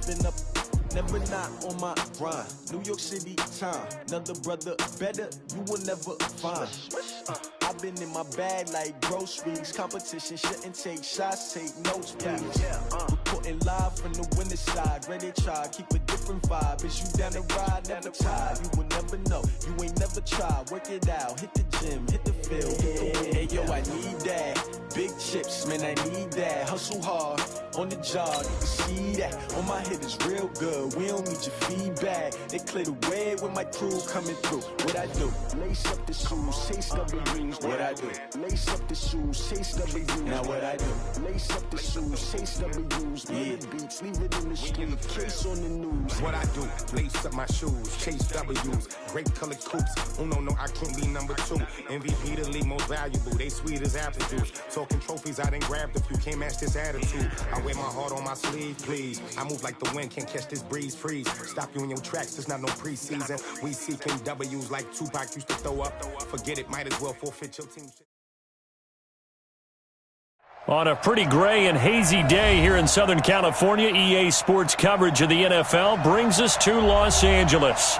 been up, never not on my grind. New York City time, another brother better, you will never find. I've been in my bag like groceries. Competition shouldn't take shots, take notes, please. Reporting live from the winner's side. Ready to try, keep a different vibe. Is you down the ride, never tired. You will never know, you ain't never tried. Work it out, hit the gym, hit the field. Hey yo, I need that. Big chips, man, I need that. Hustle hard, on the job, you can see that. On my hit is real good, we don't need your feedback. They clear the way with my crew coming through. What I do? Lace up the shoes, chase W's. What I do? Lace up the shoes, chase W's. Now what I do? Lace up the shoes, chase W's. Yeah, beats, leave it in the street, case on the news. What I do? Lace up my shoes, chase W's. Great colored coops. Oh no, I can't be number 2. MVP the league most valuable. They sweet as apple juice. Talking trophies, I done grabbed a few. Can't match this attitude. I wear my heart on my sleeve, please. I move like the wind, can't catch this breeze. Freeze. Stop you in your tracks. There's not no preseason. We seeking W's like Tupac used to throw up. Forget it, might as well forfeit your team. On a pretty gray and hazy day here in Southern California, EA Sports coverage of the NFL brings us to Los Angeles.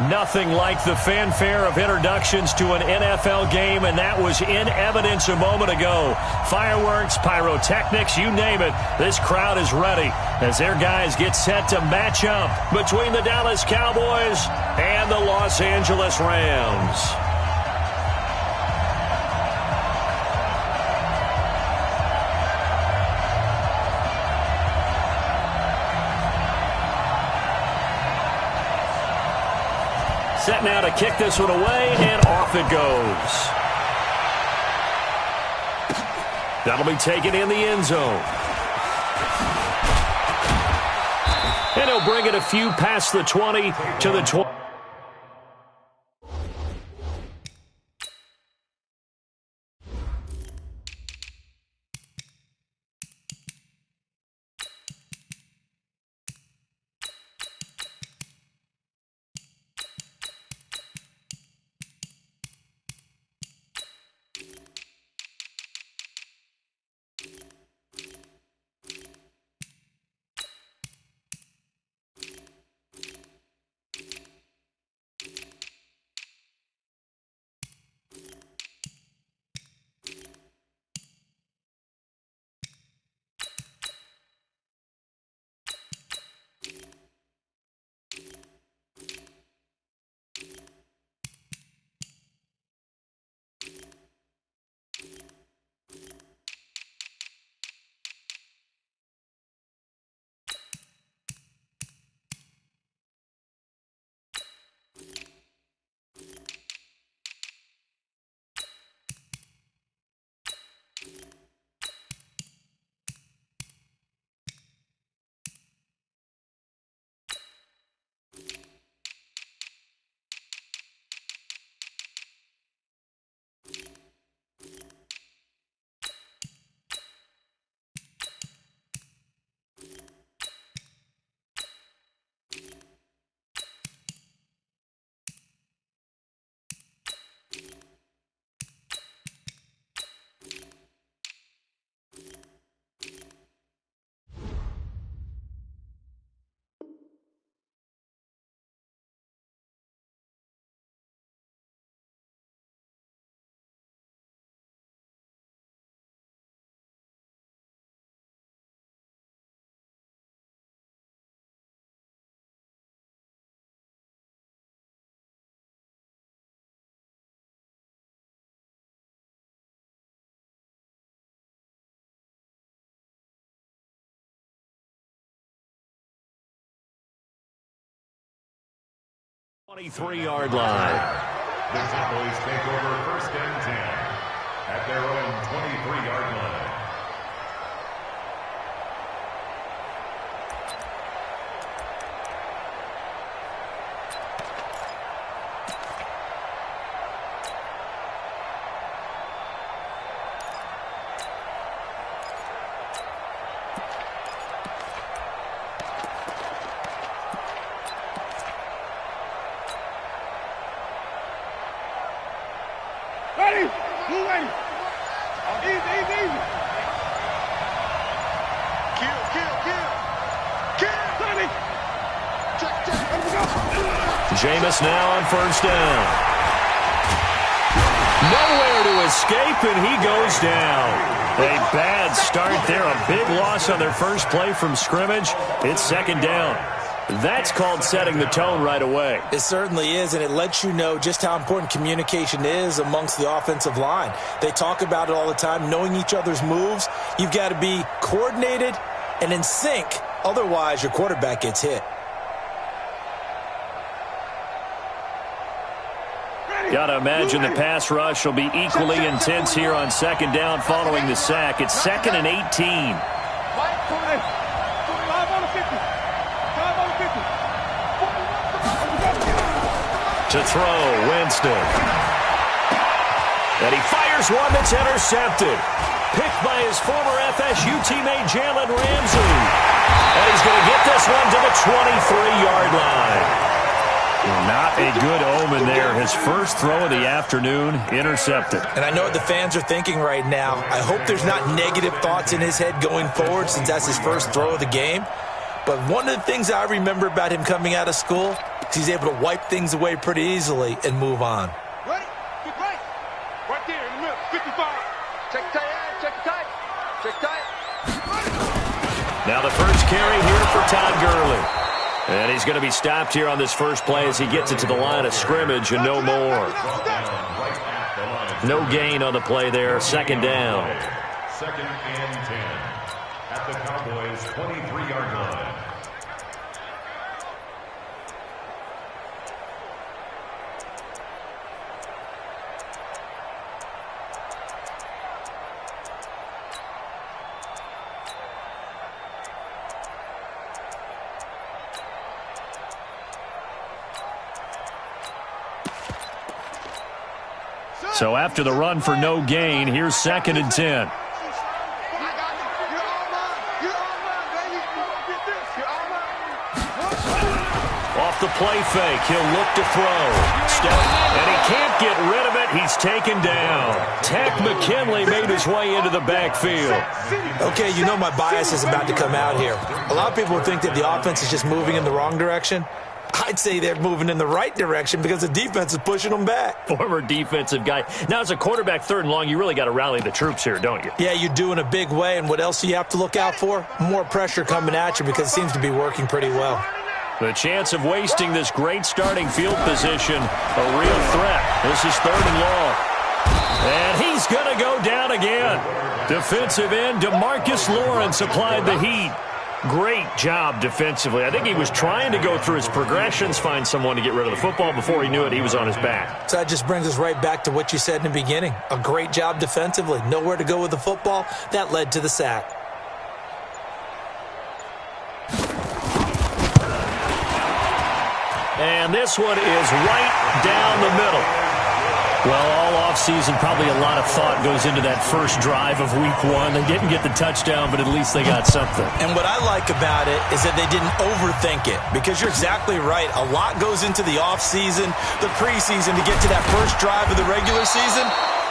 Nothing like the fanfare of introductions to an NFL game, and that was in evidence a moment ago. Fireworks, pyrotechnics, you name it. This crowd is ready as their guys get set to match up between the Dallas Cowboys and the Los Angeles Rams. Set now to kick this one away, and off it goes. That'll be taken in the end zone. And he'll bring it a few past the 20 to the 20. Twenty-three-yard line. The Cowboys take over 1st and 10 at their own 23-yard line. Ready? Blue ready. Easy. Kill. Kill. Jameis now on first down. Nowhere to escape, and he goes down. A bad start there. A big loss on their first play from scrimmage. It's second down. That's called setting the tone right away. It certainly is, and it lets you know just how important communication is amongst the offensive line. They talk about it all the time, knowing each other's moves. You've got to be coordinated and in sync. Otherwise, your quarterback gets hit. Got to imagine the pass rush will be equally intense here on second down following the sack. It's 2nd and 18. To throw, Winston. And he fires one that's intercepted. Picked by his former FSU teammate Jalen Ramsey. And he's going to get this one to the 23-yard line. Not a good omen there. His first throw of the afternoon, intercepted. And I know what the fans are thinking right now. I hope there's not negative thoughts in his head going forward since that's his first throw of the game. But one of the things I remember about him coming out of school is he's able to wipe things away pretty easily and move on. Ready? Get right. Right there in the middle. 55. Check tight. Check tight. Check tight. Now the first carry here for Todd Gurley. And he's going to be stopped here on this first play as he gets it to the line of scrimmage and no more. No gain on the play there. Second down. 2nd and 10 at the Cowboys' 23-yard line. So after the run for no gain, here's 2nd and 10. Off the play fake, he'll look to throw. And he can't get rid of it. He's taken down. Takk McKinley made his way into the backfield. Okay, you know my bias is about to come out here. A lot of people think that the offense is just moving in the wrong direction. I'd say they're moving in the right direction because the defense is pushing them back. Former defensive guy. Now, as a quarterback, 3rd and long, you really got to rally the troops here, don't you? Yeah, you do in a big way. And what else do you have to look out for? More pressure coming at you because it seems to be working pretty well. The chance of wasting this great starting field position, a real threat. This is 3rd and long. And he's going to go down again. Defensive end DeMarcus Lawrence applied the heat. Great job defensively. I think he was trying to go through his progressions, find someone to get rid of the football. Before he knew it, he was on his back. So that just brings us right back to what you said in the beginning. A great job defensively. Nowhere to go with the football. That led to the sack. And this one is right down the middle. Well, all offseason, probably a lot of thought goes into that first drive of week 1. They didn't get the touchdown, but at least they got something. And what I like about it is that they didn't overthink it, because you're exactly right. A lot goes into the offseason, the preseason, to get to that first drive of the regular season.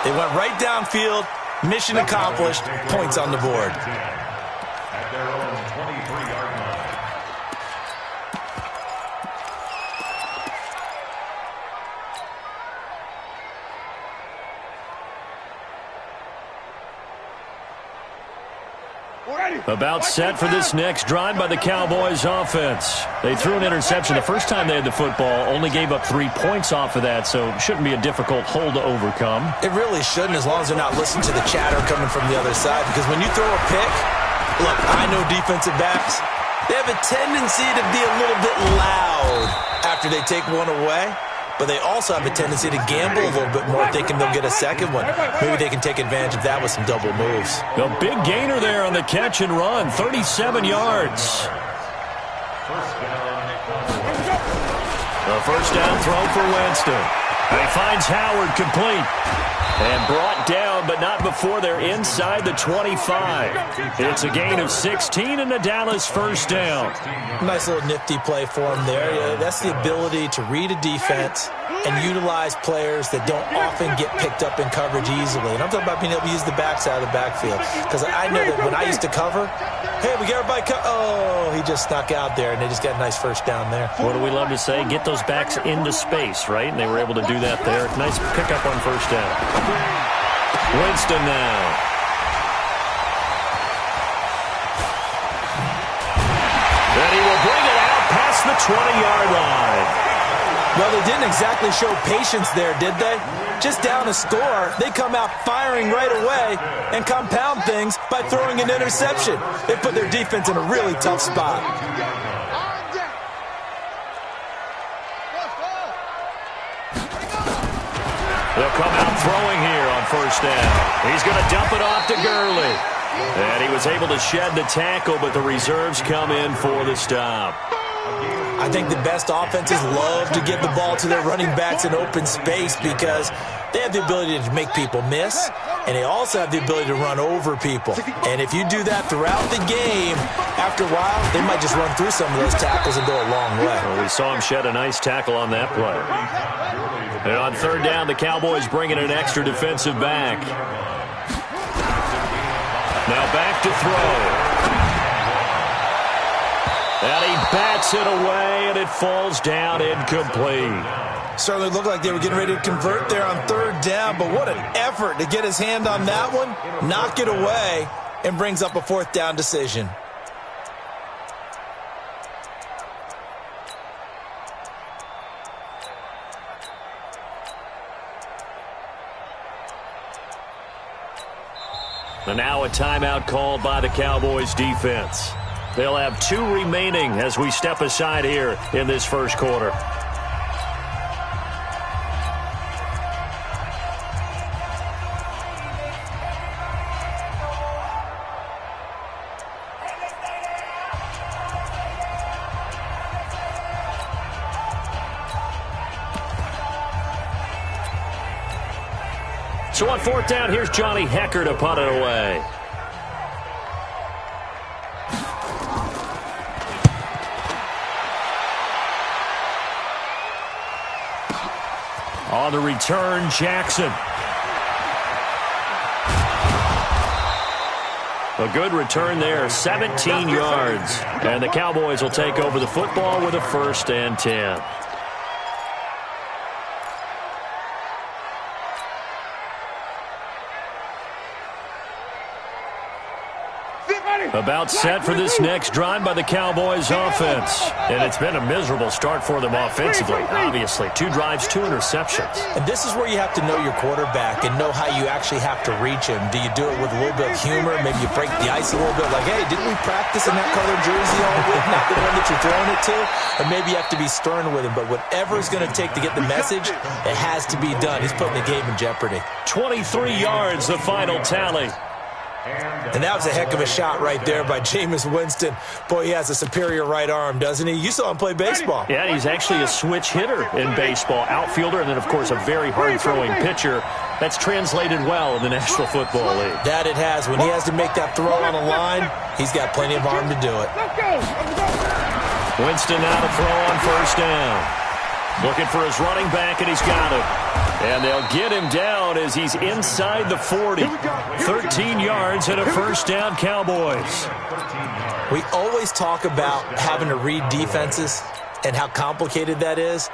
They went right downfield, mission accomplished, points on the board. At their own 23-yard line. About set for this next drive by the Cowboys offense. They threw an interception the first time they had the football, only gave up 3 points off of that, so it shouldn't be a difficult hole to overcome. It really shouldn't, as long as they're not listening to the chatter coming from the other side, because when you throw a pick, look, I know defensive backs, they have a tendency to be a little bit loud after they take one away. But they also have a tendency to gamble a little bit more, thinking they'll get a second one. Maybe they can take advantage of that with some double moves. A big gainer there on the catch and run, 37 yards. A first down throw for Winston. And he finds Howard complete. And brought down, but not before they're inside the 25. It's a gain of 16 and a Dallas first down. Nice little nifty play for him there. Yeah, that's the ability to read a defense and utilize players that don't often get picked up in coverage easily. And I'm talking about being able to use the backside of the backfield. Because I know that when I used to cover, Hey, we got everybody oh, he just snuck out there, and they just got a nice first down there. What do we love to say? Get those backs into space, right? And they were able to do that there. Nice pickup on first down. Winston now. And he will bring it out past the 20-yard line. Well, they didn't exactly show patience there, did they? Just down a score, they come out firing right away and compound things by throwing an interception. They put their defense in a really tough spot. They'll come out throwing here on first down. He's going to dump it off to Gurley. And he was able to shed the tackle, but the reserves come in for the stop. I think the best offenses love to give the ball to their running backs in open space because they have the ability to make people miss, and they also have the ability to run over people. And if you do that throughout the game, after a while, they might just run through some of those tackles and go a long way. Well, we saw him shed a nice tackle on that play. And on third down, the Cowboys bringing an extra defensive back. Now back to throw. And he bats it away, and it falls down incomplete. Certainly looked like they were getting ready to convert there on third down, but what an effort to get his hand on that one, knock it away, and brings up a fourth down decision. And now a timeout called by the Cowboys defense. They'll have 2 remaining as we step aside here in this first quarter. So on fourth down, here's Johnny Hecker to punt it away. On the return, Jackson. A good return there, 17 yards. And the Cowboys will take over the football with a 1st and 10. About set for this next drive by the Cowboys offense. And it's been a miserable start for them offensively, obviously. 2 drives, 2 interceptions. And this is where you have to know your quarterback and know how you actually have to reach him. Do you do it with a little bit of humor? Maybe you break the ice a little bit like, hey, didn't we practice in that colored jersey all week? Not the one that you're throwing it to? Or maybe you have to be stern with him. But whatever it's going to take to get the message, it has to be done. He's putting the game in jeopardy. 23 yards, the final tally. And that was a heck of a shot right there by Jameis Winston. Boy, he has a superior right arm, doesn't he? You saw him play baseball. Yeah, he's actually a switch hitter in baseball. Outfielder, and then, of course, a very hard-throwing pitcher. That's translated well in the National Football League. That it has. When he has to make that throw on a line, he's got plenty of arm to do it. Winston now to throw on first down. Looking for his running back, and he's got it. And they'll get him down as he's inside the 40. 13 yards and a first down, Cowboys. We always talk about having to read defenses and how complicated that is.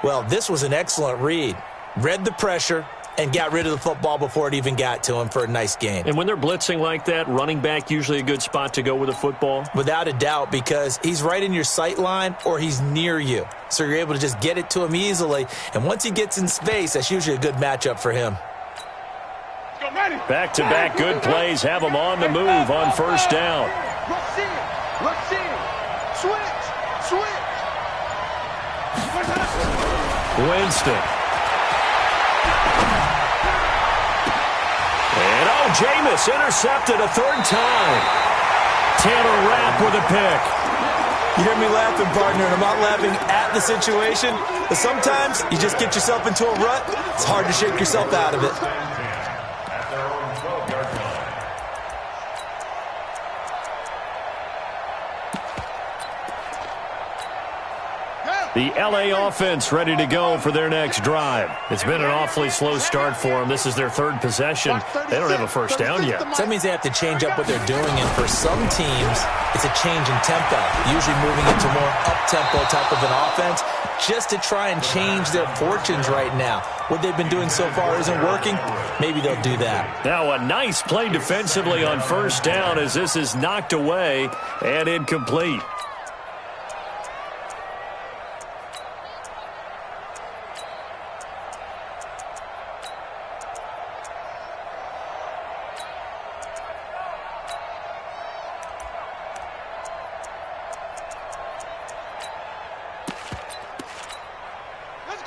Well, this was an excellent read. Read the pressure and got rid of the football before it even got to him for a nice gain. And when they're blitzing like that, running back usually a good spot to go with the football? Without a doubt, because he's right in your sight line or he's near you. So you're able to just get it to him easily. And once he gets in space, that's usually a good matchup for him. Back-to-back good plays have him on the move on first down. Rush in. Switch. Winston. And Jameis intercepted a 3rd time. Taylor Rapp with a pick. You hear me laughing, partner, and I'm not laughing at the situation, but sometimes you just get yourself into a rut. It's hard to shake yourself out of it. The LA offense ready to go for their next drive. It's been an awfully slow start for them. This is their third possession. They don't have a first down yet. So that means they have to change up what they're doing, and for some teams, it's a change in tempo, usually moving into more up-tempo type of an offense just to try and change their fortunes right now. What they've been doing so far isn't working. Maybe they'll do that. Now a nice play defensively on first down as this is knocked away and incomplete.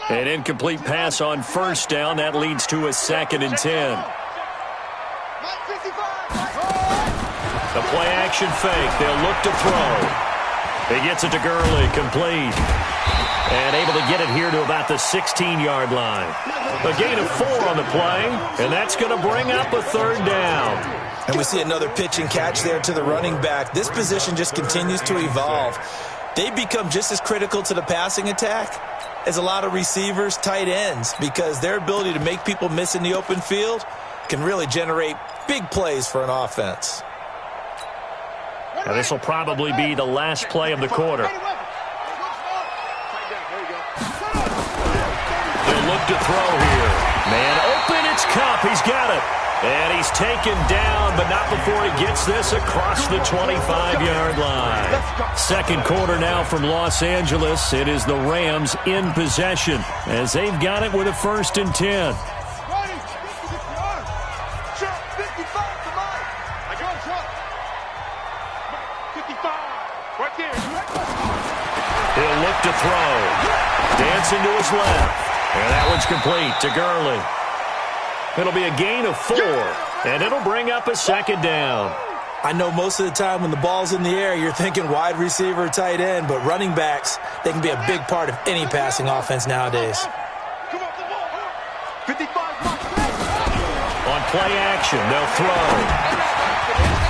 An incomplete pass on first down. That leads to a 2nd and 10. The play-action fake. They'll look to throw. He gets it to Gurley. Complete. And able to get it here to about the 16-yard line. A gain of 4 on the play, and that's going to bring up a 3rd down. And we see another pitch and catch there to the running back. This position just continues to evolve. They become just as critical to the passing attack as a lot of receivers, tight ends, because their ability to make people miss in the open field can really generate big plays for an offense. Now this will probably be the last play of the quarter. They'll look to throw here. Man open, it's Kupp. He's got it. And he's taken down, but not before he gets this across the 25-yard line. Second quarter now from Los Angeles. It is the Rams in possession as they've got it with a 1st and 10. He'll look to throw. Dancing to his left. And that one's complete to Gurley. It'll be a gain of 4, and it'll bring up a 2nd down. I know most of the time when the ball's in the air, you're thinking wide receiver, tight end, but running backs, they can be a big part of any passing offense nowadays. On play action, they'll throw.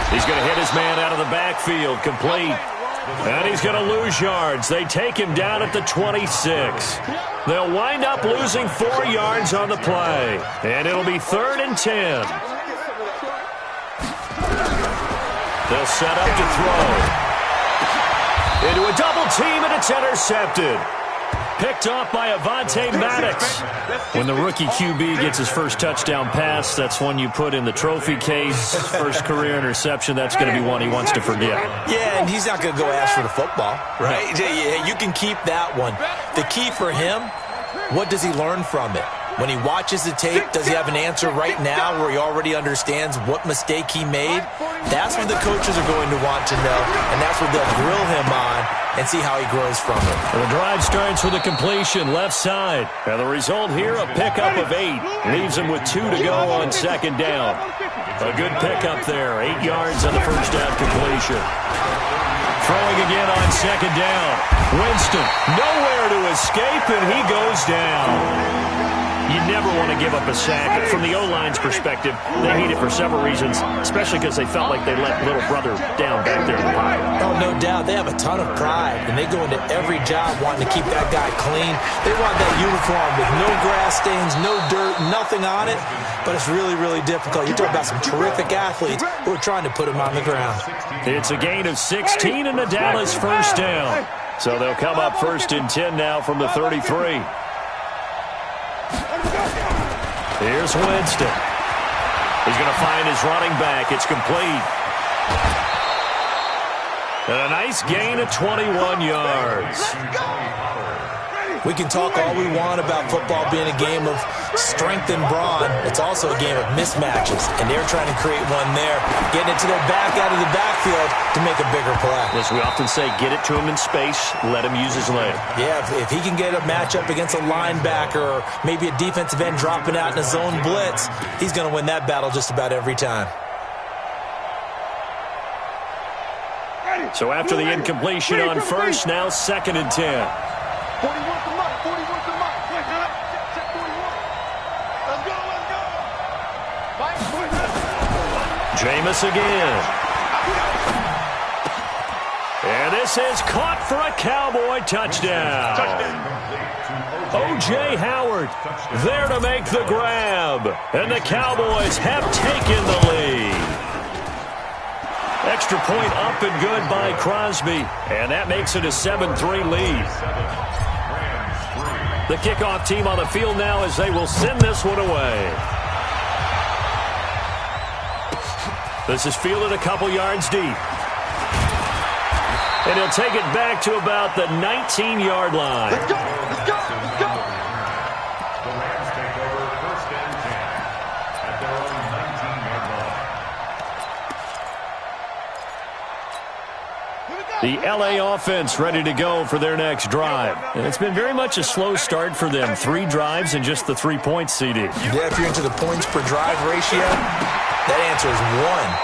He's going to hit his man out of the backfield, complete. And he's going to lose yards. They take him down at the 26. They'll wind up losing 4 yards on the play. And it'll be 3rd and 10. They'll set up to throw. Into a double team, and it's intercepted. Picked off by Avonte Maddox. When the rookie QB gets his first touchdown pass, that's one you put in the trophy case. First career interception, that's going to be one he wants to forget. Yeah, and he's not going to go ask for the football, right? You can keep that one. The key for him, what does he learn from it? When he watches the tape, does he have an answer right now where he already understands what mistake he made? That's what the coaches are going to want to know, and that's what they'll grill him on and see how he grows from it. The drive starts with a completion left side. And the result here, a pickup of 8. Leaves him with 2 to go on 2nd down. A good pickup there. 8 yards on the first down completion. Throwing again on 2nd down. Winston, nowhere to escape, and he goes down. You never want to give up a sack. From the O-line's perspective, they hate it for several reasons, especially because they felt like they let little brother down back there in the pocket. Oh, no doubt. They have a ton of pride, and they go into every job wanting to keep that guy clean. They want that uniform with no grass stains, no dirt, nothing on it, but it's really, really difficult. You're talking about some terrific athletes who are trying to put him on the ground. It's a gain of 16 and the Dallas first down. So they'll come up 1st and 10 now from the 33. Here's Winston. He's going to find his running back. It's complete. And a nice gain of 21 yards. We can talk all we want about football being a game of strength and brawn. It's also a game of mismatches, and they're trying to create one there, getting it to their back out of the backfield to make a bigger play. As we often say, get it to him in space, let him use his leg. Yeah, if he can get a matchup against a linebacker or maybe a defensive end dropping out in a zone blitz, he's going to win that battle just about every time. So after the incompletion on first, now 2nd and 10. 41 to Mike. 41 to Mike. Check 41. Let's go. Mike, Jameis again. And this This is caught for a Cowboy touchdown. O.J. Howard there to make the grab. And the Cowboys have taken the lead. Extra point up and good by Crosby. And that makes it a 7-3 lead. The kickoff team on the field now as they will send this one away. This is fielded a couple yards deep. And he'll take it back to about the 19-yard line. Let's go! Let's go! Let's go! The Rams take over first and 10 at their own 19-yard line. The L.A. offense ready to go for their next drive. And it's been very much a slow start for them. 3 drives and just the 3 points, CD. Yeah, if you're into the points per drive ratio, that answer is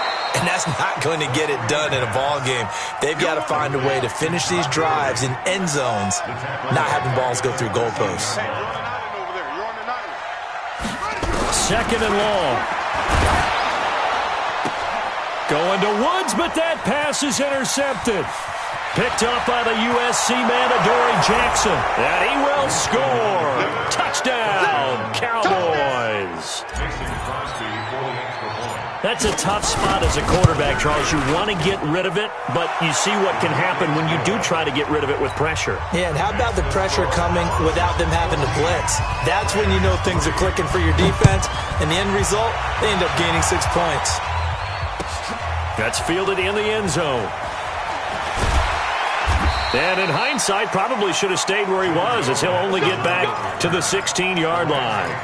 1. And that's not going to get it done in a ball game. They've got to find a way to finish these drives in end zones, not having balls go through goalposts. Hey, you're on an island over there. You're on an island. Second and long. Going to Woods, but that pass is intercepted. Picked up by the USC man, Adoree Jackson. And he will score. Touchdown, Cowboys. That's a tough spot as a quarterback, Charles. You want to get rid of it, but you see what can happen when you do try to get rid of it with pressure. Yeah, and how about the pressure coming without them having to blitz? That's when you know things are clicking for your defense. And the end result, they end up gaining 6 points. That's fielded in the end zone. And in hindsight, probably should have stayed where he was, as he'll only get back to the 16-yard line.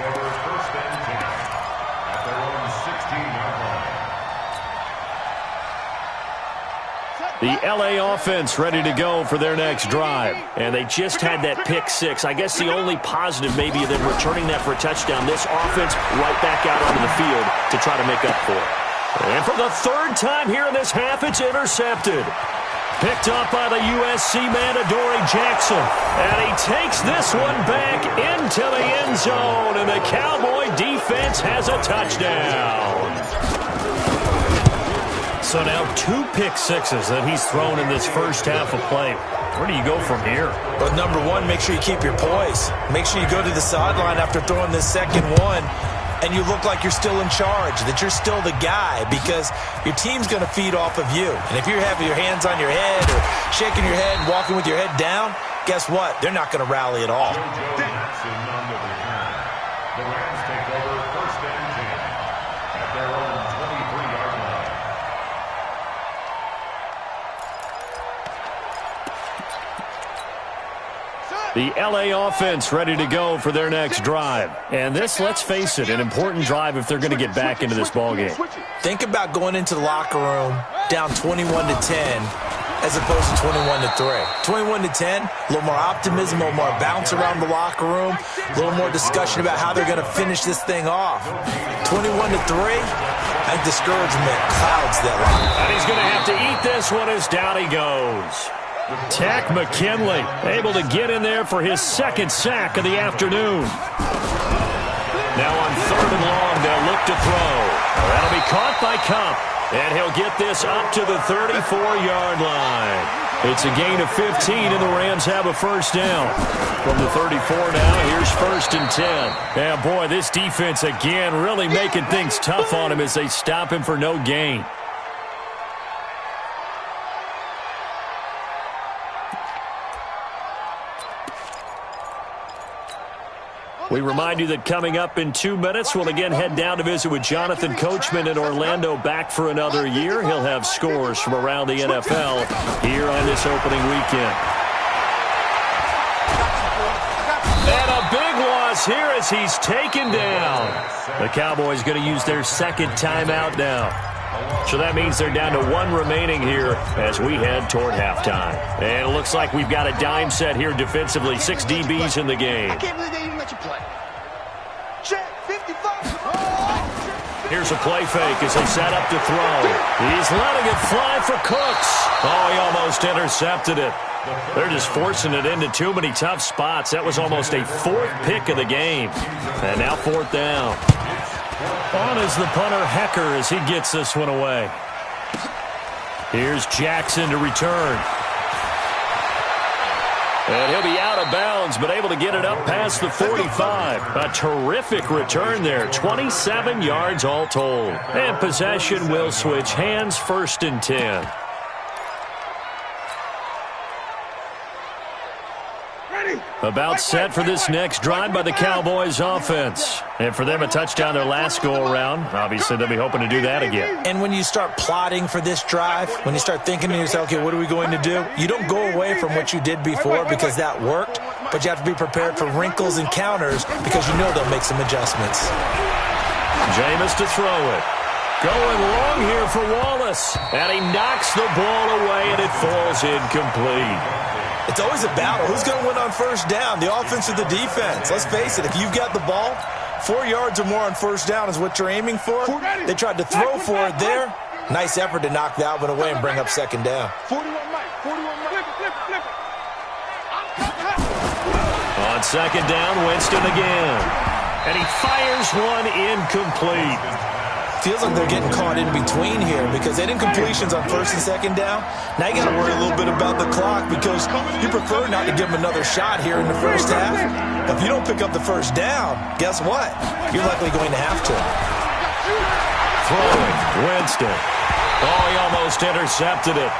The L.A. offense ready to go for their next drive. And they just had that pick 6. I guess the only positive maybe of them returning that for a touchdown. This offense right back out onto the field to try to make up for it. And for the 3rd time here in this half, it's intercepted. Picked up by the USC man, Adoree Jackson. And he takes this one back into the end zone. And the Cowboy defense has a touchdown. So now 2 pick sixes that he's thrown in this first half of play. Where do you go from here? Well, number 1, make sure you keep your poise. Make sure you go to the sideline after throwing this second one, and you look like you're still in charge, that you're still the guy, because your team's going to feed off of you. And if you're having your hands on your head or shaking your head and walking with your head down, guess what? They're not going to rally at all. The Rams take over first and 10 at their own 23-yard line. The L.A. offense ready to go for their next drive. And this, let's face it, an important drive if they're going to get back into this ballgame. Think about going into the locker room down 21-10 as opposed to 21-3. 21-10, a little more optimism, a little more bounce around the locker room, a little more discussion about how they're going to finish this thing off. 21-3, and discouragement clouds that line. And he's going to have to eat this one as down he goes. Tack McKinley able to get in there for his 2nd sack of the afternoon. Now on 3rd and long, they'll look to throw. That'll be caught by Cup, and he'll get this up to the 34-yard line. It's a gain of 15, and the Rams have a first down. From the 34 now, here's 1st and 10. Yeah, boy, this defense again really making things tough on him as they stop him for no gain. We remind you that coming up in 2 minutes, we'll again head down to visit with Jonathan Coachman in Orlando, back for another year. He'll have scores from around the NFL here on this opening weekend. And a big loss here as he's taken down. The Cowboys going to use their 2nd timeout now. So that means they're down to 1 remaining here as we head toward halftime. And it looks like we've got a dime set here defensively. 6 DBs in the game. I can't believe they even let you play. Check, 55. Here's a play fake as they set up to throw. He's letting it fly for Cooks. Oh, he almost intercepted it. They're just forcing it into too many tough spots. That was almost a 4th pick of the game. And now 4th down. On is the punter, Hecker, as he gets this one away. Here's Jackson to return. And he'll be out of bounds, but able to get it up past the 45. A terrific return there, 27 yards all told. And possession will switch hands, 1st and 10. About set for this next drive by the Cowboys offense. And for them, a touchdown their last go-around. Obviously, they'll be hoping to do that again. And when you start plotting for this drive, when you start thinking to yourself, okay, what are we going to do? You don't go away from what you did before because that worked, but you have to be prepared for wrinkles and counters because you know they'll make some adjustments. Jameis to throw it. Going long here for Wallace. And he knocks the ball away, and it falls incomplete. It's always a battle. Who's going to win on 1st down, the offense or the defense? Let's face it, if you've got the ball, 4 yards or more on 1st down is what you're aiming for. They tried to throw for it there. Nice effort to knock that one away and bring up 2nd down. 41 Mike. Flip it. On 2nd down, Winston again. And he fires one incomplete. Feels like they're getting caught in between here because they didn't incompletions on 1st and 2nd down. Now you got to worry a little bit about the clock because you prefer not to give them another shot here in the 1st half. But if you don't pick up the 1st down, guess what? You're likely going to have to. Throwing, Winston. Oh, he almost intercepted it.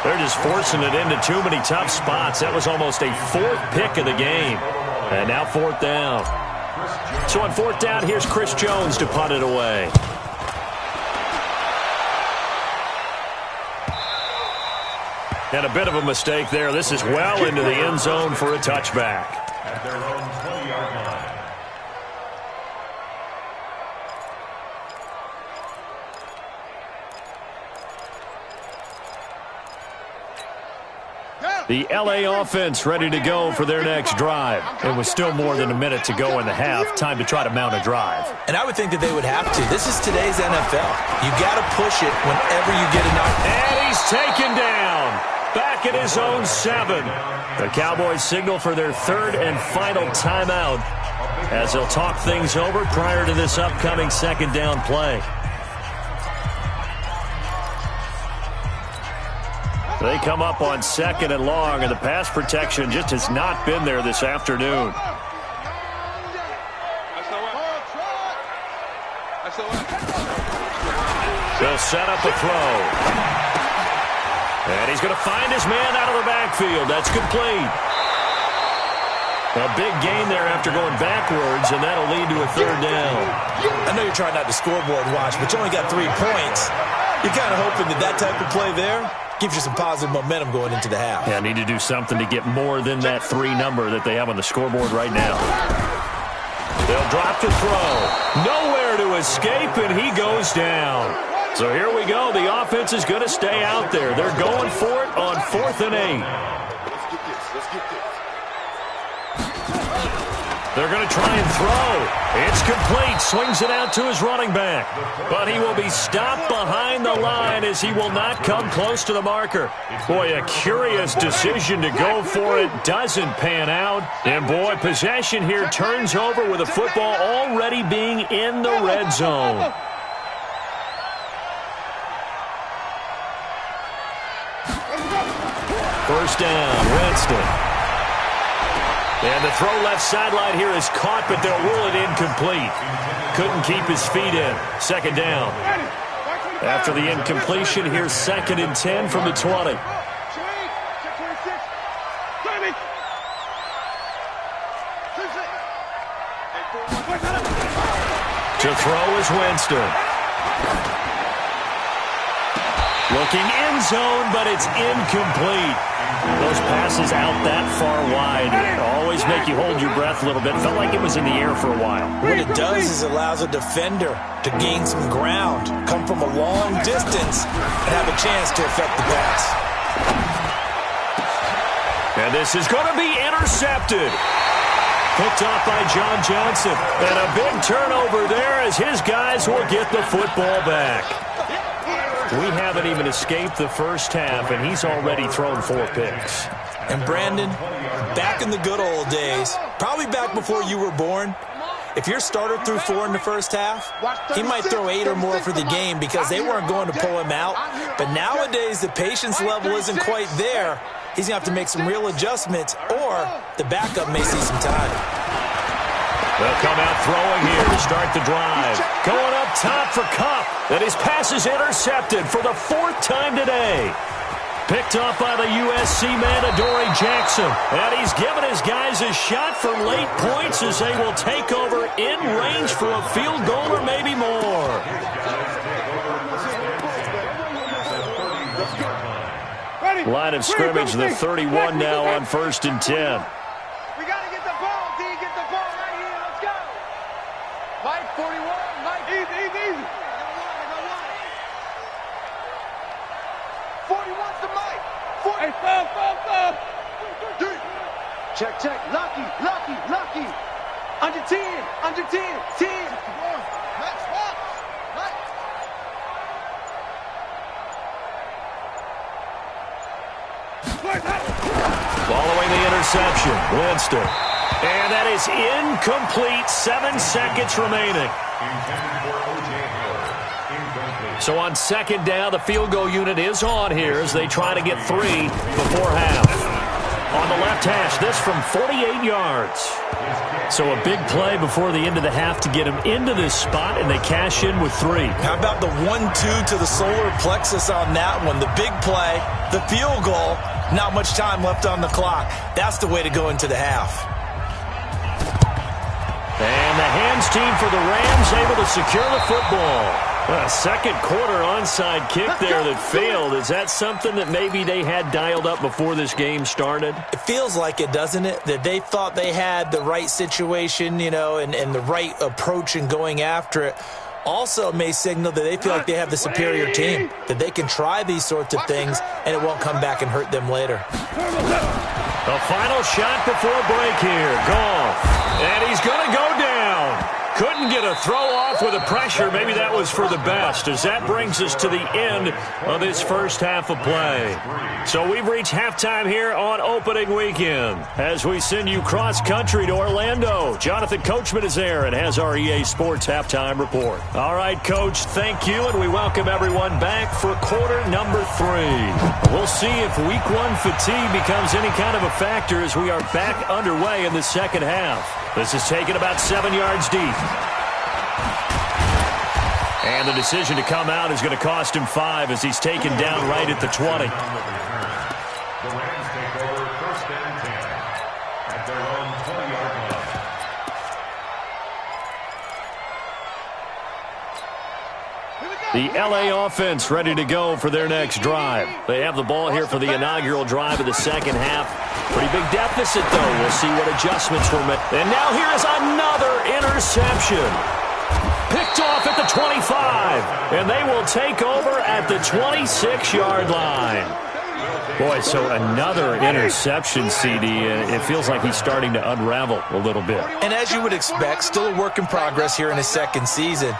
They're just forcing it into too many tough spots. That was almost a 4th pick of the game. And now 4th down. So on 4th down, here's Chris Jones to punt it away. And a bit of a mistake there. This is well into the end zone for a touchback. At their own 20-yard line. The LA offense ready to go for their next drive. It was still more than a minute to go in the half. Time to try to mount a drive. And I would think that they would have to. This is today's NFL. You got to push it whenever you get an opportunity. And he's taken down. Back at his own 7. The Cowboys signal for their 3rd and final timeout as they'll talk things over prior to this upcoming 2nd down play. They come up on 2nd and long, and the pass protection just has not been there this afternoon. They'll set up a throw. And he's going to find his man out of the backfield. That's complete. A big gain there after going backwards, and that'll lead to a 3rd down. I know you're trying not to scoreboard watch, but you only got 3 points. You're kind of hoping that type of play there gives you some positive momentum going into the half. Yeah, need to do something to get more than that 3 number that they have on the scoreboard right now. They'll drop to throw. Nowhere to escape, and he goes down. So here we go. The offense is going to stay out there. They're going for it on 4th and 8. Let's get this. They're going to try and throw. It's complete. Swings it out to his running back. But he will be stopped behind the line as he will not come close to the marker. Boy, a curious decision to go for it. Doesn't pan out. And boy, possession here turns over with the football already being in the red zone. First down, Winston. And the throw left sideline here is caught, but they'll rule it incomplete. Couldn't keep his feet in. 2nd down. After the incompletion, here's 2nd and 10 from the 20. To throw is Winston. Looking end zone, but it's incomplete. Those passes out that far wide always make you hold your breath a little bit. Felt like it was in the air for a while. What it does is it allows a defender to gain some ground, come from a long distance, and have a chance to affect the pass. And this is going to be intercepted. Picked off by John Johnson. And a big turnover there as his guys will get the football back. We haven't even escaped the first half, and he's already thrown 4 picks. And Brandon, back in the good old days, probably back before you were born, if your starter threw 4 in the first half, he might throw 8 or more for the game because they weren't going to pull him out. But nowadays, the patience level isn't quite there. he's going to have to make some real adjustments, or the backup may see some time. They'll come out throwing here to start the drive. Going up top for Kupp. And his pass is intercepted for the 4th time today. Picked off by the USC man, Adoree Jackson. And he's given his guys a shot for late points as they will take over in range for a field goal or maybe more. Line of scrimmage, the 31 now on 1st and 10. We got to get the ball, D. Get the ball right here. Let's go. Mike, 41. Mike, easy. 41's the Mike. 40. Hey, stop. Check. Lucky. Under 10. 10. Max. Following the interception, Winston. And that is incomplete. 7 seconds remaining. So on 2nd down, the field goal unit is on here as they try to get 3 before half. On the left hash, this from 48 yards. So a big play before the end of the half to get him into this spot, and they cash in with 3. How about the 1-2 to the solar plexus on that one? The big play, the field goal, not much time left on the clock. That's the way to go into the half. And the hands team for the Rams able to secure the football. A second quarter onside kick there that failed. Is that something that maybe they had dialed up before this game started? It feels like it, doesn't it? That they thought they had the right situation, and the right approach in going after it. Also may signal that they feel like they have the superior team, that they can try these sorts of things, and it won't come back and hurt them later. The final shot before break here. Goff. And he's going to go down. Couldn't get a throw off with the pressure. Maybe that was for the best, as that brings us to the end of this first half of play. So we've reached halftime here on opening weekend as we send you cross-country to Orlando. Jonathan Coachman is there and has our EA Sports halftime report. All right, Coach, thank you, and we welcome everyone back for quarter number 3. We'll see if week 1 fatigue becomes any kind of a factor as we are back underway in the second half. This is taken about 7 yards deep. And the decision to come out is going to cost him 5 as he's taken down right at the 20. The Rams take over 1st and 10 at their own 20-yard line. The LA offense ready to go for their next drive. They have the ball here for the inaugural drive of the second half. Pretty big deficit, though. We'll see what adjustments were made. And now here is another interception. Picked off at the 25. And they will take over at the 26-yard line. Boy, so another interception, CD. It feels like he's starting to unravel a little bit. And as you would expect, still a work in progress here in his second season.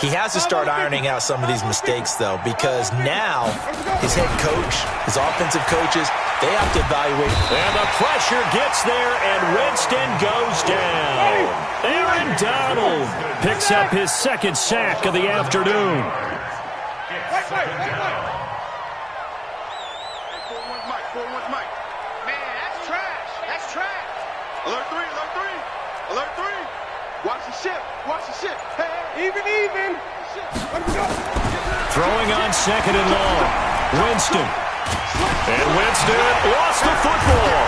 He has to start ironing out some of these mistakes, though, because now his head coach, his offensive coaches, they have to evaluate. And the pressure gets there, and Winston goes down. Aaron Donald picks up his second sack of the afternoon. Watch the ship. Hey, even. Throwing on 2nd and long. Winston. And Winston lost the football.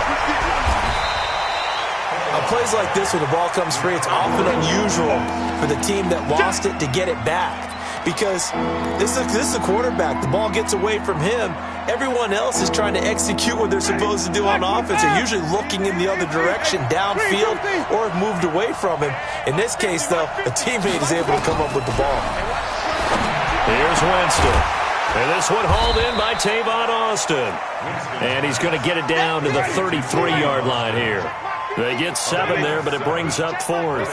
On plays like this, when the ball comes free, it's often unusual for the team that lost it to get it back. Because this is a quarterback. The ball gets away from him. Everyone else is trying to execute what they're supposed to do on offense. They're usually looking in the other direction, downfield, or have moved away from him. In this case, though, a teammate is able to come up with the ball. Here's Winston. And this one hauled in by Tavon Austin. And he's going to get it down to the 33-yard line here. They get 7 there, but it brings up 4th.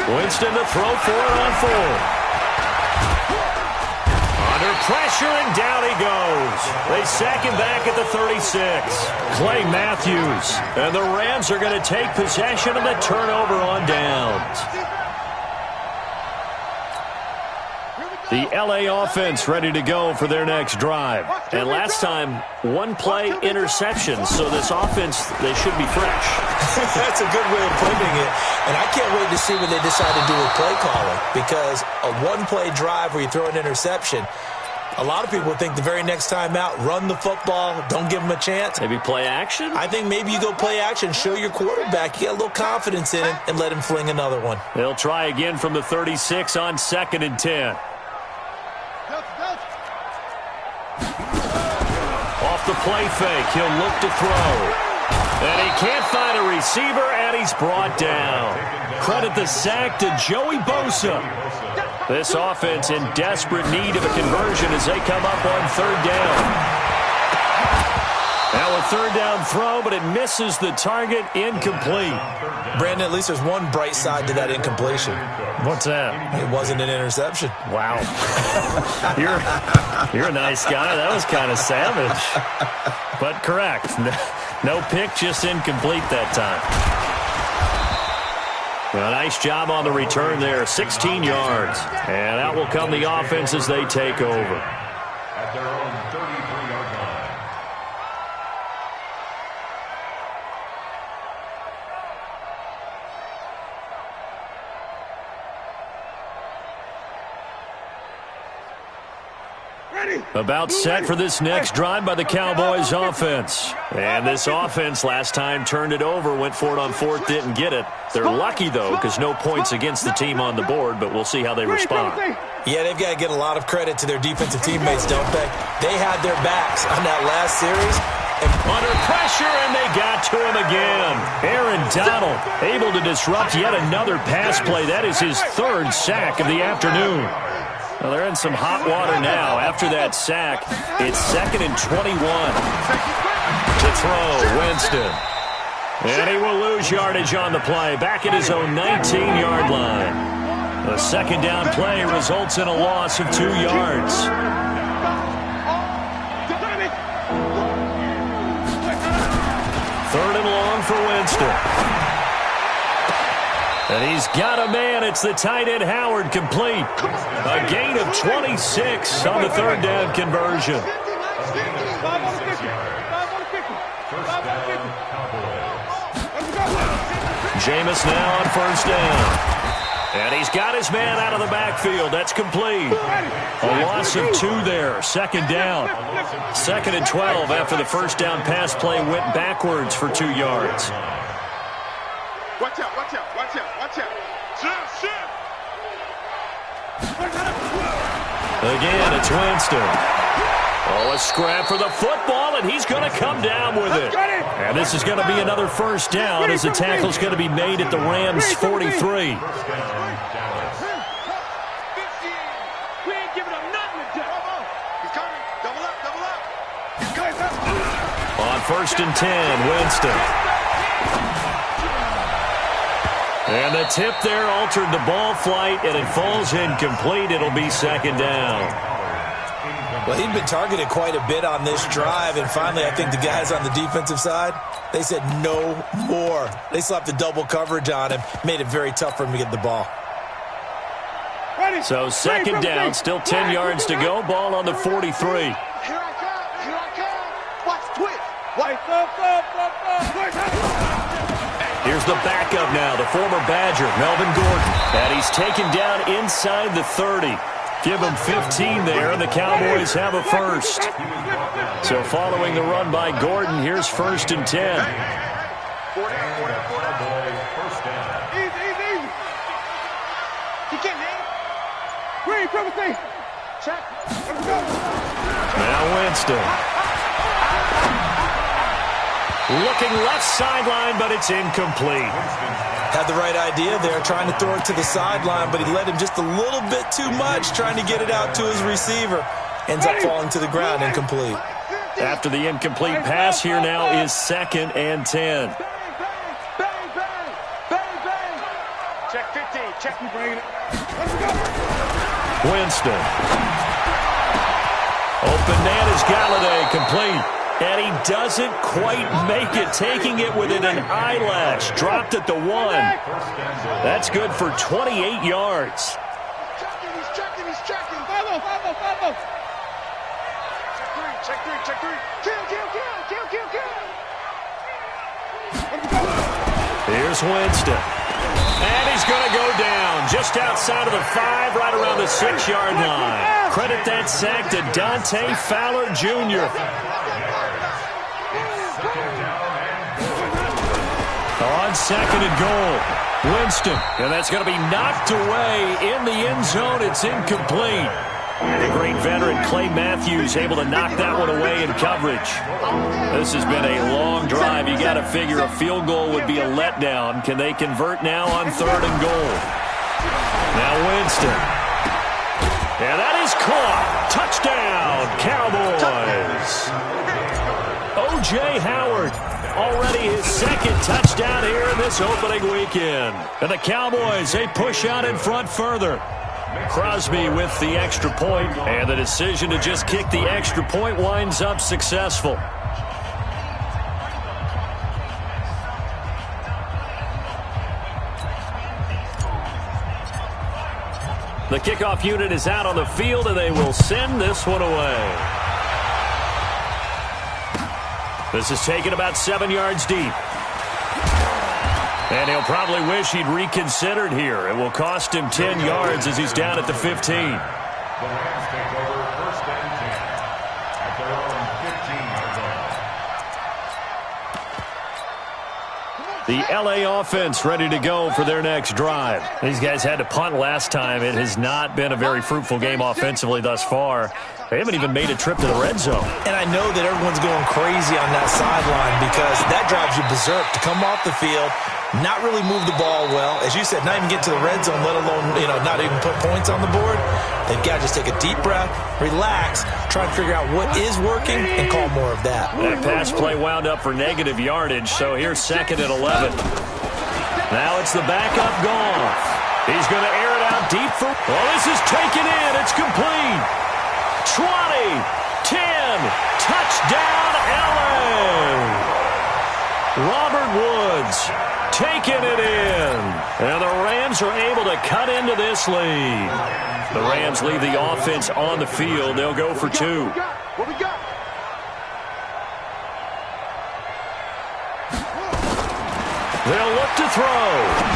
Winston to throw for it on 4th. Under pressure, and down he goes. They sack him back at the 36. Clay Matthews. And the Rams are going to take possession of the turnover on downs. The LA offense ready to go for their next drive. And last time, one-play interception. So this offense, they should be fresh. That's a good way of putting it. And I can't wait to see what they decide to do with play calling. Because a one-play drive where you throw an interception, a lot of people think the very next time out, run the football, don't give them a chance. Maybe play action? I think maybe you go play action, show your quarterback, you get a little confidence in him, and let him fling another one. They'll try again from the 36 on 2nd and 10. Off the play fake, he'll look to throw. And he can't find a receiver, and he's brought down. Credit the sack to Joey Bosa. This offense in desperate need of a conversion as they come up on 3rd down. Now a 3rd down throw, but it misses the target, incomplete. Brandon, at least there's one bright side to that incompletion. What's that? It wasn't an interception. Wow. You're a nice guy. That was kind of savage. But correct. No pick, just incomplete that time. A nice job on the return there. 16 yards. And out will come the offense as they take over. At their own 33-yard line. About set for this next drive by the Cowboys offense. And this offense last time turned it over, went for it on 4th, didn't get it. They're lucky, though, because no points against the team on the board, but we'll see how they respond. Yeah, they've got to get a lot of credit to their defensive teammates, don't they? They had their backs on that last series. And under pressure, and they got to him again. Aaron Donald able to disrupt yet another pass play. That is his 3rd sack of the afternoon. Well, they're in some hot water now. After that sack, it's 2nd and 21. To throw, Winston. And he will lose yardage on the play. Back at his own 19-yard line. The 2nd down play results in a loss of 2 yards. 3rd and long for Winston. And he's got a man. It's the tight end Howard, complete. A gain of 26 on the 3rd down conversion. Jameis now on 1st down. And he's got his man out of the backfield. That's complete. A loss of 2 there. 2nd down. 2nd and 12 after the 1st down pass play went backwards for 2 yards. Watch out, watch out, watch out, watch out. Shift. Again, it's Winston. Oh, a scrap for the football, and he's going to come down with it. And this is going to be another 1st down as the tackle's going to be made at the Rams' 43. We ain't giving up nothing today. He's coming. Double up. He's coming. On 1st and 10, Winston. And the tip there altered the ball flight, and it falls incomplete. It'll be 2nd down. Well, he'd been targeted quite a bit on this drive, and finally I think the guys on the defensive side, they said no more. They slapped the double coverage on him, made it very tough for him to get the ball. So 2nd down, still 10 yards to go. Ball on the 43. Here I come. Watch twist. Here's the backup now, the former Badger, Melvin Gordon. And he's taken down inside the 30. Give him 15 there, and the Cowboys have a 1st. So following the run by Gordon, here's 1st and 10. Easy. You can't hang. Green, triple C. Check. Let's go. Now Winston. Looking left sideline, but it's incomplete. Had the right idea there, trying to throw it to the sideline, but he led him just a little bit too much, trying to get it out to his receiver. Ends up falling to the ground, incomplete. After the incomplete pass, here now is 2nd and 10. Bang. Check 15. Check. You bringing it. Let's go. Winston. Open man is Galladay, complete. And he doesn't quite make it, taking it within an eyelash. Dropped at the 1. That's good for 28 yards. He's checking. Check three, check three. Kill, kill, kill, kill, kill, kill. Here's Winston. And he's going to go down just outside of the 5, right around the 6-yard line. Credit that sack to Dante Fowler Jr. On 2nd and goal, Winston. And that's going to be knocked away in the end zone. It's incomplete. The great veteran Clay Matthews able to knock that one away in coverage. This has been a long drive. You got to figure a field goal would be a letdown. Can they convert now on 3rd and goal? Now Winston. And that is caught. Touchdown, Cowboys. O.J. Howard, already his 2nd touchdown here in this opening weekend. And the Cowboys, they push out in front further. Crosby with the extra point, and the decision to just kick the extra point winds up successful. The kickoff unit is out on the field, and they will send this one away. This is taken about 7 yards deep. And he'll probably wish he'd reconsidered here. It will cost him 10 yards as he's down at the 15. The Rams take over 1st and 10 at their own 15-yard line. The L.A. offense ready to go for their next drive. These guys had to punt last time. It has not been a very fruitful game offensively thus far. They haven't even made a trip to the red zone. And I know that everyone's going crazy on that sideline because that drives you berserk to come off the field, not really move the ball well. As you said, not even get to the red zone, let alone, not even put points on the board. They've got to just take a deep breath, relax, try and figure out what is working, and call more of that. That pass play wound up for negative yardage, so here's 2nd and 11. Now it's the backup Goff. He's going to air it out deep for... Well, this is taken in. It's complete. 20, 10, touchdown, LA. Robert Woods taking it in. And the Rams are able to cut into this lead. The Rams leave the offense on the field. They'll go for 2. What we got? They'll look to throw.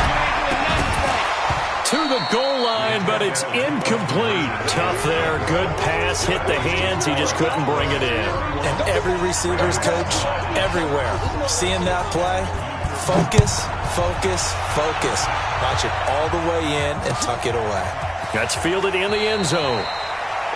To the goal line, but it's incomplete. Tough there. Good pass. Hit the hands. He just couldn't bring it in. And every receiver's coach, everywhere, seeing that play, focus, focus, focus. Watch it all the way in and tuck it away. That's fielded in the end zone.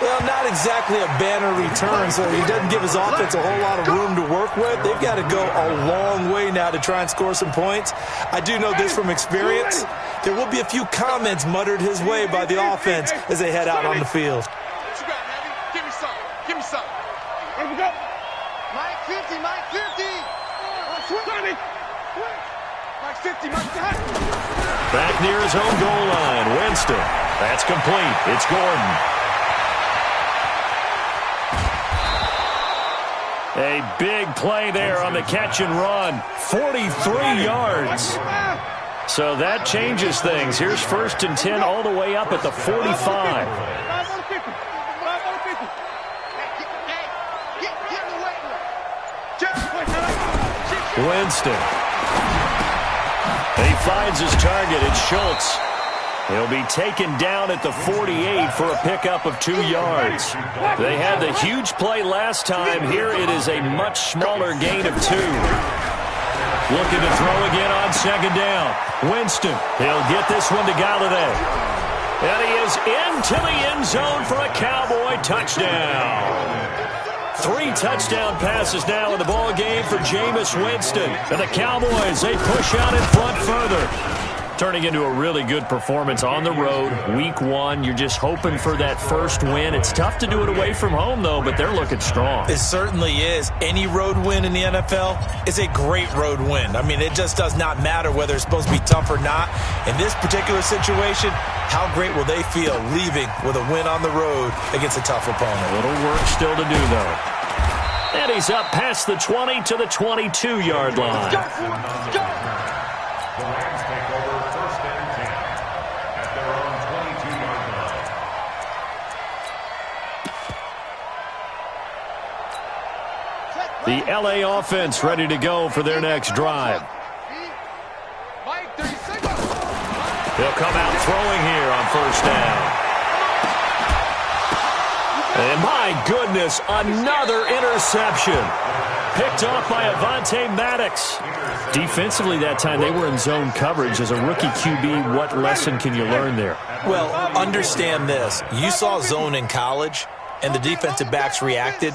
Well, not exactly a banner return, so he doesn't give his offense a whole lot of room to work with. They've got to go a long way now to try and score some points. I do know this from experience. There will be a few comments muttered his way by the offense as they head out on the field. What you got, Heavy? Give me some. Give me some. Where we go? Mike 50, Mike 50. Mike 50, Mike 50. Back near his own goal line. Winston. That's complete. It's Gordon. A big play there on the catch and run. 43 yards. So that changes things. Here's 1st and 10 all the way up at the 45. Winston. He finds his target. It's Schultz. He'll be taken down at the 48 for a pickup of 2 yards. They had the huge play last time. Here it is a much smaller gain of 2. Looking to throw again on 2nd down. Winston, he'll get this one to Galladay. And he is into the end zone for a Cowboy touchdown. 3 touchdown passes now in the ball game for Jameis Winston. And the Cowboys, they push out in front further. Turning into a really good performance on the road. Week 1, you're just hoping for that first win. It's tough to do it away from home, though, but they're looking strong. It certainly is. Any road win in the NFL is a great road win. I mean, it just does not matter whether it's supposed to be tough or not. In this particular situation, how great will they feel leaving with a win on the road against a tough opponent? A little work still to do, though. And he's up past the 20 to the 22-yard line. Let's go. Let's go. The Rams take over 1st and 10 at their own 22-yard line. The LA offense ready to go for their next drive. He'll come out throwing here on first down. And my goodness, another interception. Picked off by Avonte Maddox. Defensively that time, they were in zone coverage. As a rookie QB, what lesson can you learn there? Well, understand this. You saw zone in college, and the defensive backs reacted,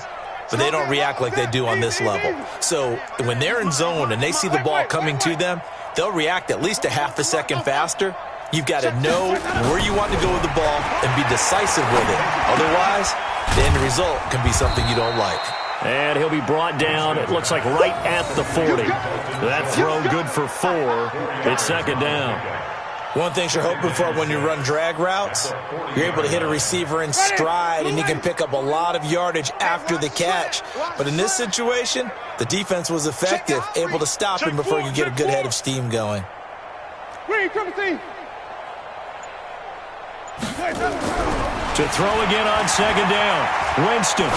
but they don't react like they do on this level. So when they're in zone and they see the ball coming to them, they'll react at least a half a second faster. You've got to know where you want to go with the ball and be decisive with it. Otherwise, the end result can be something you don't like. And he'll be brought down, it looks like right at the 40. That throw good for 4. It's second down. One thing you're hoping for when you run drag routes, you're able to hit a receiver in stride, and he can pick up a lot of yardage after the catch. But in this situation, the defense was effective, able to stop him before he could get a good head of steam going. To throw again on second down, Winston.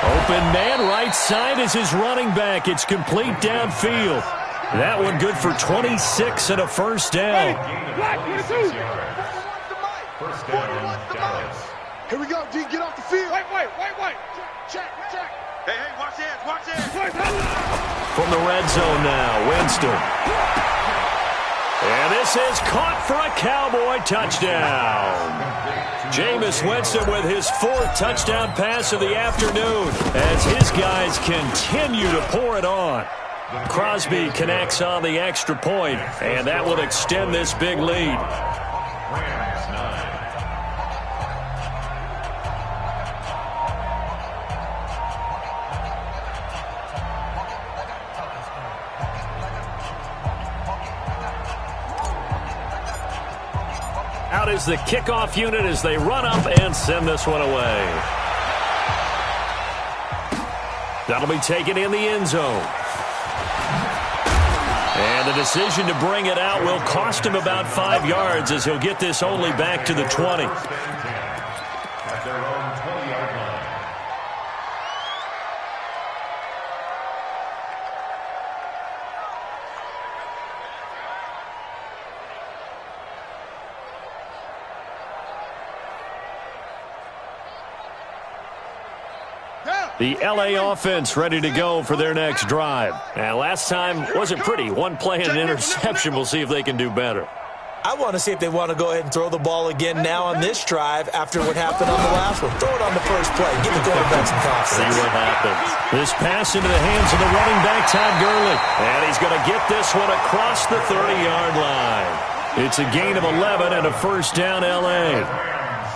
Open man, right side is his running back. It's complete downfield. That one good for 26 and a first down. First down, Dallas. Here we go, D. Get off the field. Wait. Check. Hey, watch this. From the red zone now, Winston. And this is caught for a Cowboy touchdown. Jameis Winston with his 4th touchdown pass of the afternoon as his guys continue to pour it on. Crosby connects on the extra point, and that will extend this big lead. Rams 9. Out is the kickoff unit as they run up and send this one away. That'll be taken in the end zone. And the decision to bring it out will cost him about 5 yards as he'll get this only back to the 20. At their own 20-yard line. The LA offense ready to go for their next drive. And last time wasn't pretty. One play and an interception. We'll see if they can do better. I want to see if they want to go ahead and throw the ball again now on this drive after what happened on the last one. Throw it on the first play. Give the quarterback some confidence. See what happens. This pass into the hands of the running back, Todd Gurley. And he's going to get this one across the 30-yard line. It's a gain of 11 and a first down LA.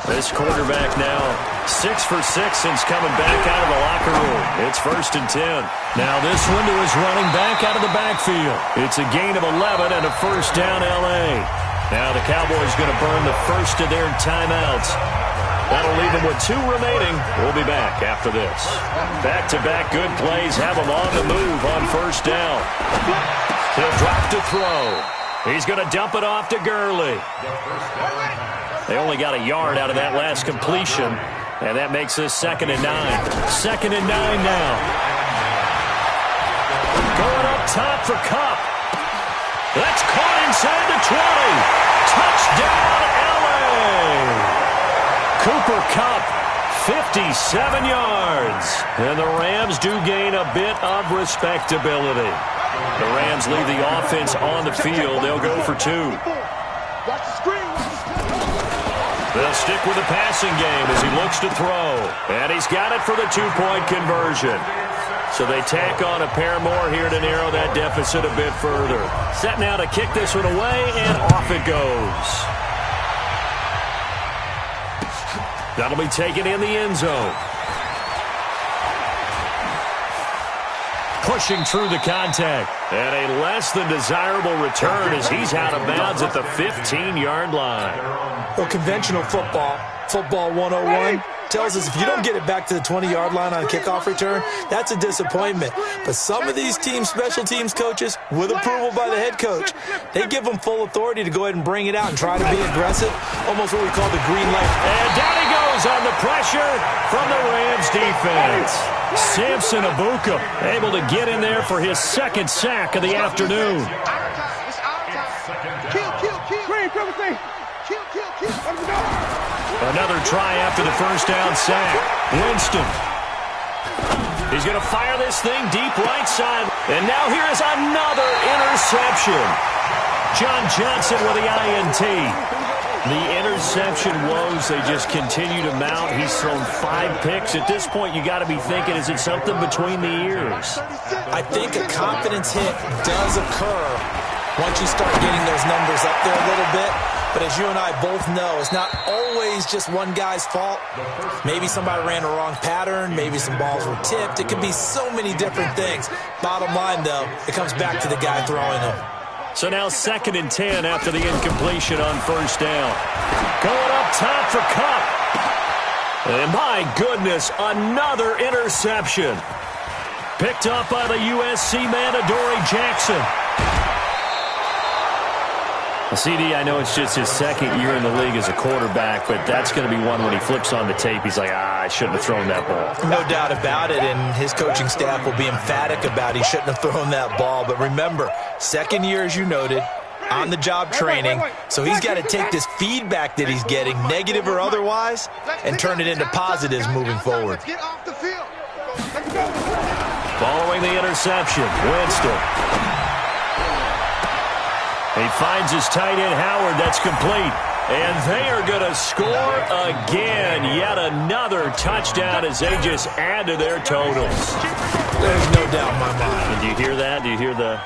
This quarterback now 6 for 6 since coming back out of the locker room. It's 1st and 10. Now this one to his running back out of the backfield. It's a gain of 11 and a first down LA. Now the Cowboys going to burn the first of their timeouts. That'll leave them with 2 remaining. We'll be back after this. Back-to-back good plays have them on the move on first down. He'll drop to throw. He's going to dump it off to Gurley. They only got a yard out of that last completion, and that makes this 2nd and 9. 2nd and 9 now. Going up top for Kupp. That's caught inside the 20. Touchdown, LA. Cooper Kupp, 57 yards. And the Rams do gain a bit of respectability. The Rams leave the offense on the field. They'll go for 2. Watch the screen. They'll stick with the passing game as he looks to throw. And he's got it for the 2-point conversion. So they tack on a pair more here to narrow that deficit a bit further. Set now to kick this one away, and off it goes. That'll be taken in the end zone. Pushing through the contact. And a less than desirable return as he's out of bounds at the 15-yard line. Well, conventional football 101, tells us if you don't get it back to the 20-yard line on a kickoff return, that's a disappointment. But some of these teams, special teams coaches, with approval by the head coach, they give them full authority to go ahead and bring it out and try to be aggressive, almost what we call the green light. And down he goes on the the pressure from the Rams defense. Samson Abuka able to get in there for his second sack of the afternoon. Another try after the first down sack. Winston. He's going to fire this thing deep right side. And now here is another interception. John Johnson with the INT. The interception woes, they just continue to mount. He's thrown 5 picks. At this point, you got to be thinking, is it something between the ears? I think a confidence hit does occur once you start getting those numbers up there a little bit. But as you and I both know, it's not always just one guy's fault. Maybe somebody ran a wrong pattern. Maybe some balls were tipped. It could be so many different things. Bottom line, though, it comes back to the guy throwing them. So now 2nd and 10 after the incompletion on first down. Going up top for Kupp. And my goodness, another interception. Picked up by the USC man, Adoree Jackson. CD, I know it's just his 2nd year in the league as a quarterback, but that's going to be one when he flips on the tape. He's like, I shouldn't have thrown that ball. No doubt about it, and his coaching staff will be emphatic about he shouldn't have thrown that ball. But remember, 2nd year, as you noted, on-the-job training, so he's got to take this feedback that he's getting, negative or otherwise, and turn it into positives moving forward. Following the interception, Winston. He finds his tight end, Howard. That's complete. And they are going to score again. Yet another touchdown as they just add to their totals. There's no doubt in my mind. Do you hear that? Do you hear the...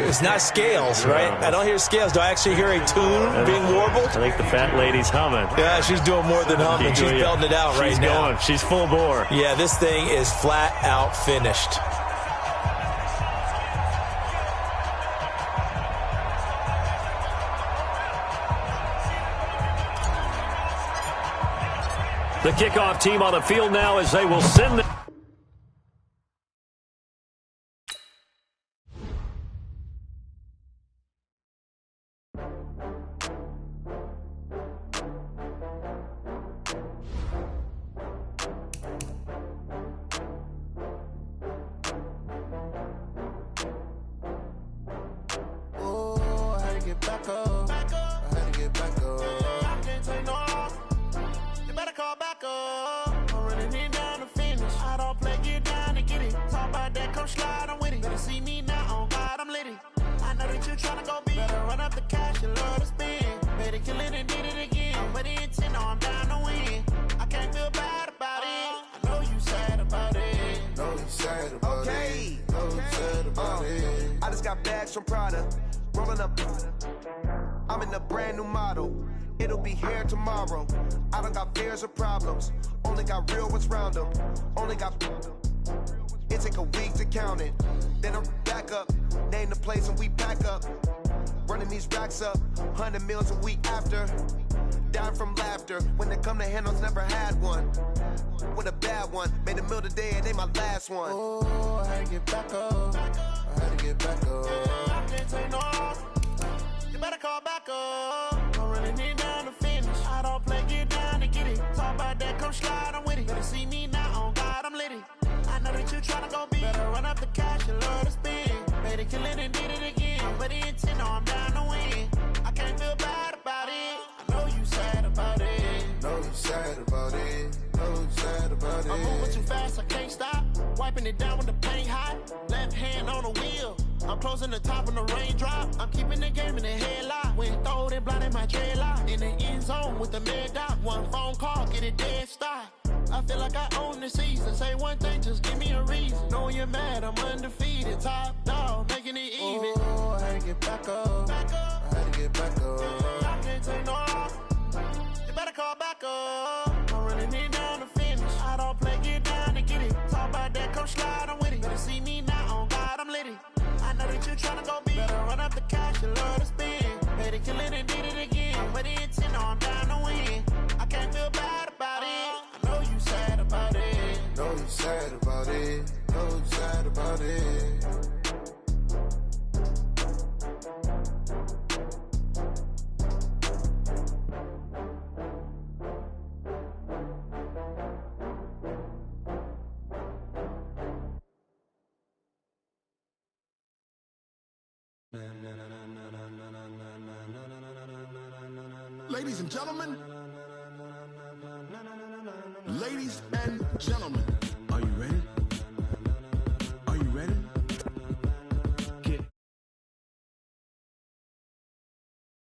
It's not scales, right? I don't hear scales. Do I actually hear a tune being warbled? I think the fat lady's humming. Yeah, she's doing more than humming. She's belting it out right now. Going. She's full bore. Yeah, this thing is flat out finished. The kickoff team on the field now as they will send the... Oh, I had to get back up. I had to get back up. I can't take no loss. You better call back up. I'm running it down to finish. I don't play, get down to get it. Talk about that, come slide, I'm with it. Better see me now, on God, I'm litty. I know that you're trying to go big. Better run up the cash, you love to spend. Better kill it and did it again. But the intent, no, I'm down to win. I can't feel bad about it. I know you sad about it. Know you sad about it. Know you sad about it. I just got bags from Prada. Rolling up. I'm in a brand new model. It'll be here tomorrow. I don't got fears or problems. Only got real ones round them. Only got... It take a week to count it. Then I'm back up. Name the place and we pack up. Running these racks up. 100 meals a week after. Dying from laughter. When they come to handles, never had one. With a bad one. Made a meal today and they my last one. Oh, I had to get back up. I had to get back up. I can't take no loss. You better call back up. I'm running it down to finish. I don't play, get down to get it. Talk about that, come slide, I'm with it. Better see me now, on God, I'm litty. I know that you're trying to go big. Better run up the cash, you love to spend. Better kill it and did it again. But the intent, no, I'm down to win. I can't feel bad about it. I know you sad about it. Know you sad about it. Know you sad about it. I'm moving too fast, I can't stop. Wiping it down with the paint hot. Left hand on the wheel. I'm closing the top on the raindrop. I'm keeping the game in the headlock. When throwed and blinded my dreadlock. In the end zone with the mad dot. One phone call, get it dead stop. I feel like I own the season. Say one thing, just give me a reason. Knowing you're mad, I'm undefeated. Top dog, making it even. Oh, I had to get back up. I had to get back up. I can't take no loss. You better call back up. I'm running it down to finish. I don't play, get down to get it. Talk about that, come slide, I'm with it. Better see me now, on God, I'm litty. I know that you're trying to go big. Better run up the cash, you love to spend. Better kill it and did it again. But the intent, no, I'm down to win. I can't feel bad about it. I know you sad about it. Know you sad about it. Know you sad about it. Ladies and gentlemen,